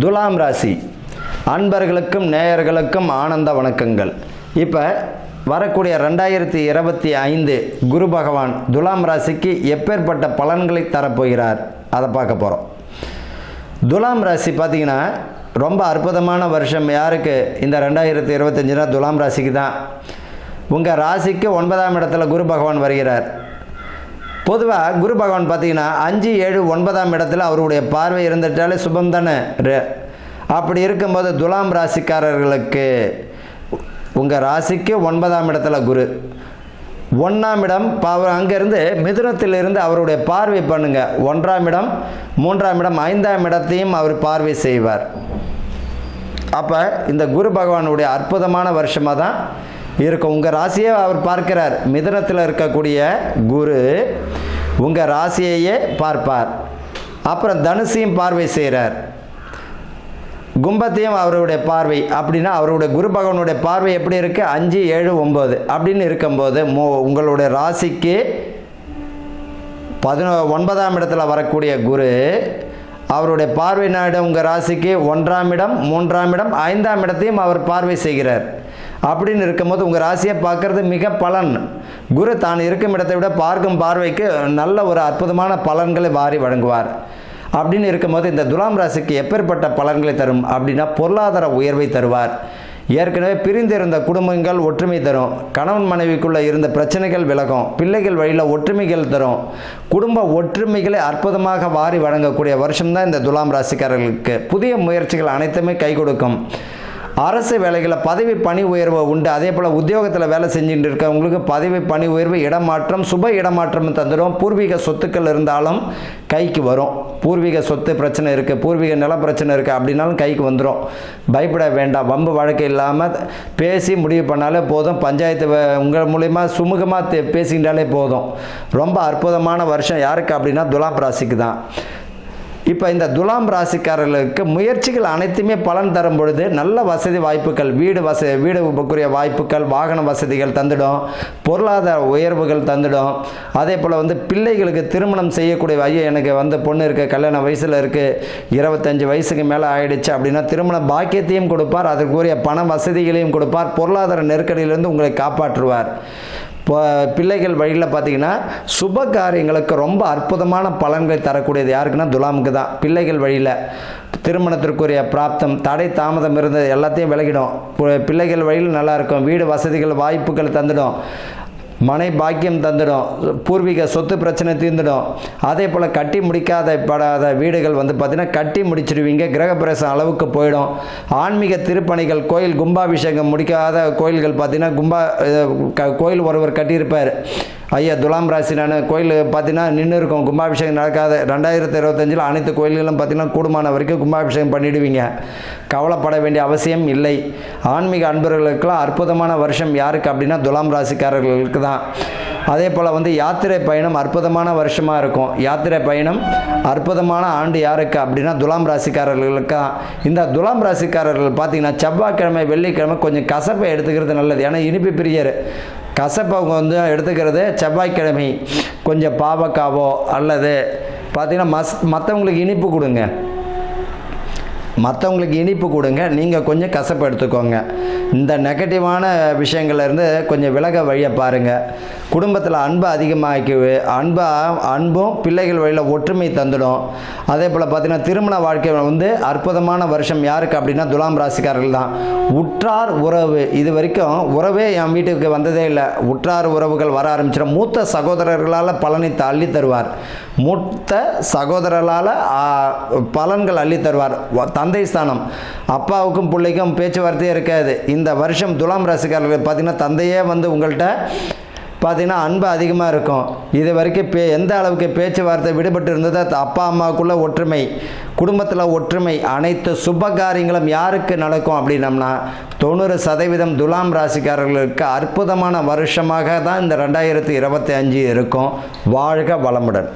துலாம் ராசி அன்பர்களுக்கும் நேயர்களுக்கும் ஆனந்த வணக்கங்கள். இப்போ வரக்கூடிய 2025 குரு பகவான் துலாம் ராசிக்கு எப்பேற்பட்ட பலன்களை தரப்போகிறார் அதை பார்க்க போகிறோம். துலாம் ராசி பார்த்திங்கன்னா ரொம்ப அற்புதமான வருஷம். யாருக்கு? இந்த 2025 துலாம் ராசிக்கு தான். உங்கள் ராசிக்கு 9ஆம் இடத்துல குரு பகவான் வருகிறார். பொதுவாக குரு பகவான் பார்த்தீங்கன்னா 5, 7, 9ஆம் இடத்துல அவருடைய பார்வை இருந்துட்டாலே சுபம் தானே. அப்படி இருக்கும்போது துலாம் ராசிக்காரர்களுக்கு உங்கள் ராசிக்கு 9ஆம் இடத்துல குரு, 1ஆம் இடம் அங்கேருந்து மிதுனத்திலிருந்து அவருடைய பார்வை பண்ணுங்க. 1ஆம் இடம், 3ஆம் இடம், 5ஆம் இடத்தையும் அவர் பார்வை செய்வார். அப்போ இந்த குரு பகவானுடைய அற்புதமான வருஷமாக தான் இருக்கும். உங்கள் ராசியை அவர் பார்க்கிறார். மிதுனத்தில் இருக்கக்கூடிய குரு உங்கள் ராசியையே பார்ப்பார். அப்புறம் தனுசையும் பார்வை செய்கிறார், கும்பத்தையும் அவருடைய பார்வை. அப்படின்னா அவருடைய குரு பகவானுடைய பார்வை எப்படி இருக்குது? 5, 7, 9 அப்படின்னு இருக்கும்போது உங்களுடைய ராசிக்கு 9ஆம் இடத்துல வரக்கூடிய குரு அவருடைய பார்வை நாடு உங்கள் ராசிக்கு 1ஆம் இடம், 3ஆம் இடம், 5ஆம் இடத்தையும் அவர் பார்வை செய்கிறார். அப்படின்னு இருக்கும்போது உங்கள் ராசியை பார்க்கறது மிக பலன். குரு தான் இருக்கும் இடத்தை விட பார்க்கும் பார்வைக்கு நல்ல ஒரு அற்புதமான பலன்களை வாரி வழங்குவார். அப்படின்னு இருக்கும்போது இந்த துலாம் ராசிக்கு எப்பேற்பட்ட பலன்களை தரும் அப்படின்னா, பொருளாதார உயர்வை தருவார். ஏற்கனவே பிரிந்திருந்த குடும்பங்கள் ஒற்றுமை தரும். கணவன் மனைவிக்குள்ளே இருந்த பிரச்சனைகள் விலகும். பிள்ளைகள் வழியில் ஒற்றுமைகள் தரும். குடும்ப ஒற்றுமைகளை அற்புதமாக வாரி வழங்கக்கூடிய வருஷம்தான் இந்த துலாம் ராசிக்காரர்களுக்கு. புதிய முயற்சிகள் அனைத்துமே கை கொடுக்கும். அரசு வேலைகளில் பதவி பணி உயர்வு உண்டு. அதே போல் உத்தியோகத்தில் வேலை செஞ்சுட்டு இருக்கவங்களுக்கு பதவி பணி உயர்வு, இடமாற்றம், சுப இடமாற்றம் தந்துடும். பூர்வீக சொத்துக்கள் இருந்தாலும் கைக்கு வரும். பூர்வீக சொத்து பிரச்சனை இருக்குது, பூர்வீக நில பிரச்சனை இருக்குது அப்படின்னாலும் கைக்கு வந்துடும். பயப்பட வேண்டாம். வம்பு வழக்கு இல்லாமல் பேசி முடிவு பண்ணாலே போதும். பஞ்சாயத்து உங்கள் மூலிமா சுமூகமாக பேசிக்கிட்டாலே போதும். ரொம்ப அற்புதமான வருஷம். யாருக்கு அப்படின்னா துலாம் ராசிக்கு தான். இப்போ இந்த துலாம் ராசிக்காரர்களுக்கு முயற்சிகள் அனைத்துமே பலன் தரும் பொழுது நல்ல வசதி வாய்ப்புகள், வீடுக்குரிய வாய்ப்புகள், வாகன வசதிகள் தந்துடும். பொருளாதார உயர்வுகள் தந்துடும். அதே போல் பிள்ளைகளுக்கு திருமணம் செய்யக்கூடிய, ஐயா எனக்கு பொண்ணு இருக்குது, கல்யாண வயசில் இருக்குது, 25 வயசுக்கு மேலே ஆயிடுச்சு அப்படின்னா திருமண பாக்கியத்தையும் கொடுப்பார். அதற்குரிய பண வசதிகளையும் கொடுப்பார். பொருளாதார நெருக்கடியிலிருந்து உங்களை காப்பாற்றுவார். பிள்ளைகள் வழியில் பார்த்தீங்கன்னா சுப காரியங்களுக்கு ரொம்ப அற்புதமான பலன்களை தரக்கூடியது யாருக்குன்னா துலாமுக்கு தான். பிள்ளைகள் வழியில் திருமணத்திற்குரிய பிராப்தம், தடை தாமதம் இருந்தது எல்லாத்தையும் விலகிடும். பிள்ளைகள் வழியில் நல்லாயிருக்கும். வீடு வசதிகள் வாய்ப்புகள் தந்துடும். மனை பாக்கியம் தந்துடும். பூர்வீக சொத்து பிரச்சனை தீர்ந்துடும். அதே போல் கட்டி முடிக்காத வீடுகள் பார்த்திங்கன்னா கட்டி முடிச்சிடுவீங்க. கிரகப்பிரவேசம் அளவுக்கு போயிடும். ஆன்மீக திருப்பணிகள், கோயில் கும்பாபிஷேகம் முடிக்காத கோயில்கள் பார்த்திங்கன்னா கோயில் ஒருவர் கட்டியிருப்பார். ஐயா துலாம் ராசி நான் கோயில் பார்த்தீங்கன்னா நின்று இருக்கும், கும்பாபிஷேகம் நடக்காத. 2025 அனைத்து கோயில்களும் பார்த்திங்கன்னா கூடுமான வரைக்கும் கும்பாபிஷேகம் பண்ணிவிடுவீங்க. கவலைப்பட வேண்டிய அவசியம் இல்லை. ஆன்மீக அன்பர்களுக்கெல்லாம் அற்புதமான வருஷம். யாருக்கு அப்படின்னா துலாம் ராசிக்காரர்களுக்கு தான். அதே போல் யாத்திரை பயணம் அற்புதமான வருஷமாக இருக்கும். யாத்திரை பயணம் அற்புதமான ஆண்டு யாருக்கு அப்படின்னா துலாம் ராசிக்காரர்களுக்கு தான். இந்த துலாம் ராசிக்காரர்கள் பார்த்திங்கன்னா செவ்வாய்க்கிழமை, வெள்ளிக்கிழமை கொஞ்சம் கசப்பை எடுத்துக்கிறது நல்லது. ஏன்னா இனிப்பு பிரியர். கசப்பை அவங்க எடுத்துக்கிறது செவ்வாய்க்கிழமை கொஞ்சம் பாவக்காவோ அல்லது பார்த்திங்கன்னா மற்றவங்களுக்கு இனிப்பு கொடுங்க. மற்றவங்களுக்கு இனிப்பு கொடுங்க, நீங்கள் கொஞ்சம் கசப்பு எடுத்துக்கோங்க. இந்த நெகட்டிவான விஷயங்கள்லேருந்து கொஞ்சம் விலக வழியை பாருங்கள். குடும்பத்தில் அன்பு அதிகமாக்கி அன்பும் பிள்ளைகள் வழியில் ஒற்றுமை தந்துடும். அதே போல் பார்த்திங்கன்னா திருமண வாழ்க்கை அற்புதமான வருஷம். யாருக்கு அப்படின்னா துலாம் ராசிக்காரர்கள் தான். உற்றார் உறவு, இது வரைக்கும் உறவே என் வீட்டுக்கு வந்ததே இல்லை. உற்றார் உறவுகள் வர ஆரம்பிச்சிடும். மூத்த சகோதரர்களால் பலனை அள்ளி தருவார். மூத்த சகோதரர்களால் பலன்கள் அள்ளி தருவார். தந்தை ஸ்தானம், அப்பாவுக்கும் பிள்ளைக்கும் பேச்சுவார்த்தையே இருக்காது. இந்த வருஷம் துலாம் ராசிக்காரர்கள் பார்த்திங்கன்னா தந்தையே உங்கள்கிட்ட பார்த்திங்கன்னா அன்பு அதிகமாக இருக்கும். இது வரைக்கும் எந்த அளவுக்கு பேச்சுவார்த்தை விடுபட்டு இருந்ததோ அப்பா அம்மாவுக்குள்ள ஒற்றுமை, குடும்பத்தில் ஒற்றுமை, அனைத்து சுப காரியங்களும் யாருக்கு நடக்கும் அப்படின்னம்னா 90% துலாம் ராசிக்காரர்களுக்கு அற்புதமான வருஷமாக தான் இந்த 2025 இருக்கும். வாழ்க வளமுடன்.